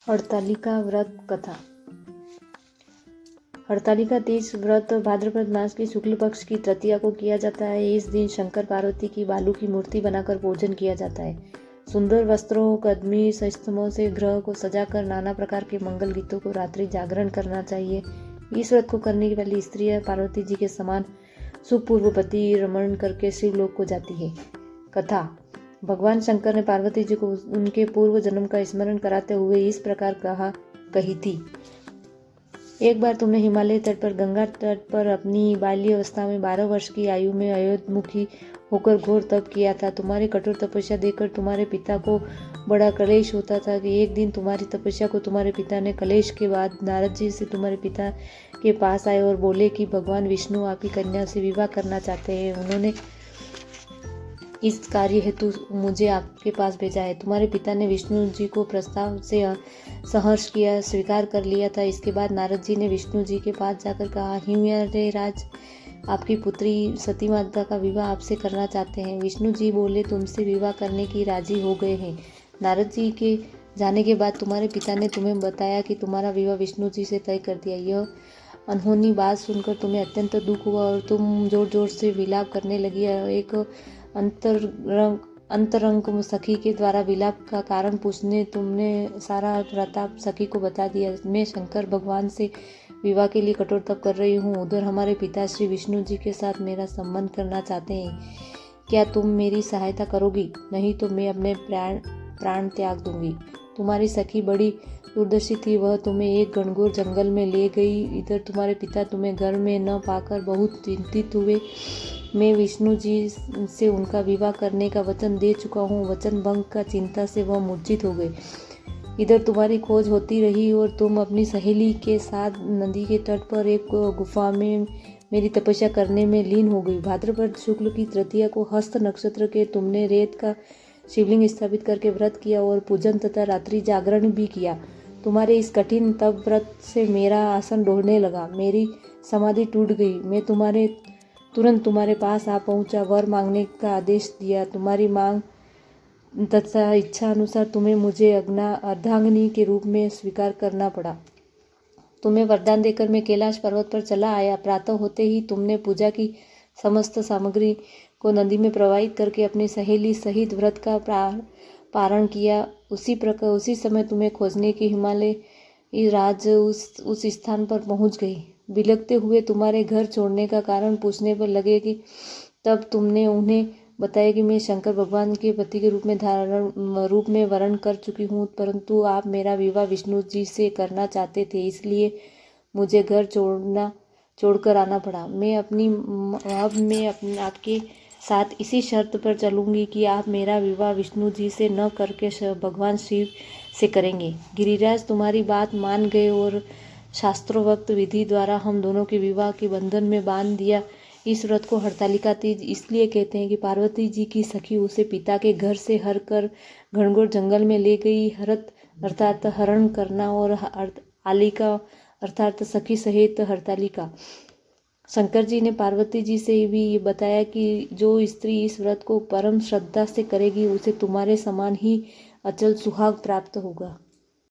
हरतालिका व्रत कथा। हरतालिका तीज व्रत भाद्रपद मास की शुक्ल पक्ष की तृतीया को किया जाता है। इस दिन शंकर पार्वती की बालू की मूर्ति बनाकर पूजन किया जाता है। सुंदर वस्त्रों, कदमी स्तंभों से ग्रह को सजाकर नाना प्रकार के मंगल गीतों को रात्रि जागरण करना चाहिए। इस व्रत को करने वाली स्त्रियां पार्वती जी के समान सुपूर्वपति रमण करके शिवलोक को जाती है। कथा। भगवान शंकर ने पार्वती जी को उनके पूर्व जन्म का स्मरण कराते हुए इस प्रकार कही थी। एक बार तुमने हिमालय तट पर गंगा तट पर अपनी बाल्य अवस्था में 12 वर्ष की आयु में अयोध्यामुखी होकर घोर तप किया था। तुम्हारी कठोर तपस्या देखकर तुम्हारे पिता को बड़ा क्लेश होता था कि एक दिन तुम्हारी तपस्या को तुम्हारे पिता ने क्लेश के बाद नारद जी से तुम्हारे पिता के पास आए और बोले कि भगवान विष्णु आपकी कन्या से विवाह करना चाहते हैं। उन्होंने इस कार्य हेतु मुझे आपके पास भेजा है। तुम्हारे पिता ने विष्णु जी को प्रस्ताव से सहर्ष किया, स्वीकार कर लिया था। इसके बाद नारद जी ने विष्णु जी के पास जाकर कहा, हिमरे राज, आपकी पुत्री सती माता का विवाह आपसे करना चाहते हैं। विष्णु जी बोले, तुमसे विवाह करने की राजी हो गए हैं। नारद जी के जाने के बाद तुम्हारे पिता ने तुम्हें बताया कि तुम्हारा विवाह विष्णु जी से तय कर दिया। यह अनहोनी बात सुनकर तुम्हें अत्यंत दुख हुआ और तुम जोर जोर से विलाप करने लगी। एक अंतरंग सखी के द्वारा विलाप का कारण पूछने तुमने सारा प्रताप सखी को बता दिया। मैं शंकर भगवान से विवाह के लिए कठोर तप कर रही हूँ। उधर हमारे पिता श्री विष्णु जी के साथ मेरा संबंध करना चाहते हैं। क्या तुम मेरी सहायता करोगी? नहीं तो मैं अपने प्राण त्याग दूंगी। तुम्हारी सखी बड़ी दूरदर्शी थी, वह तुम्हें एक घनघोर जंगल में ले गई। इधर तुम्हारे पिता तुम्हें घर में न पाकर बहुत चिंतित हुए। मैं विष्णु जी से उनका विवाह करने का वचन दे चुका हूँ। वचन भंग का चिंता से वह मूर्छित हो गए। इधर तुम्हारी खोज होती रही और तुम अपनी सहेली के साथ नदी के तट पर एक गुफा में मेरी तपस्या करने में लीन हो गई। भाद्रपद शुक्ल की तृतीया को हस्त नक्षत्र के तुमने रेत का शिवलिंग स्थापित करके व्रत किया और पूजन तथा रात्रि जागरण भी किया। तुम्हारे इस कठिन तप व्रत से मेरा आसन ढोने लगा, मेरी समाधि टूट गई। मैं तुरंत तुम्हारे पास आ पहुंचा, वर मांगने का आदेश दिया। तुम्हारी मांग तथा इच्छा अनुसार तुम्हें मुझे अर्धांगिनी के रूप में स्वीकार करना पड़ा। तुम्हें वरदान देकर मैं कैलाश पर्वत पर चला आया। प्रातः होते ही तुमने पूजा की समस्त सामग्री को नदी में प्रवाहित करके अपनी सहेली सहित व्रत का पारण किया। उसी समय तुम्हें खोजने की हिमालय राज उस स्थान पर पहुंच गई। बिलखते हुए तुम्हारे घर छोड़ने का कारण पूछने पर लगे कि तब तुमने उन्हें बताया कि मैं शंकर भगवान के पति के रूप में वर्ण कर चुकी हूँ, परंतु आप मेरा विवाह विष्णु जी से करना चाहते थे, इसलिए मुझे घर छोड़कर आना पड़ा। मैं आपके साथ इसी शर्त पर चलूंगी कि आप मेरा विवाह विष्णु जी से न करके भगवान शिव से करेंगे। गिरिराज तुम्हारी बात मान गए और शास्त्रोक्त विधि द्वारा हम दोनों के विवाह के बंधन में बांध दिया। इस व्रत को हरतालिका तीज इसलिए कहते हैं कि पार्वती जी की सखी उसे पिता के घर से हर कर घनघोर जंगल में ले गई। हरत अर्थात हरण करना और आलिका अर्थात सखी सहित हरतालिका। शंकर जी ने पार्वती जी से भी ये बताया कि जो स्त्री इस व्रत को परम श्रद्धा से करेगी उसे तुम्हारे समान ही अचल सुहाग प्राप्त होगा।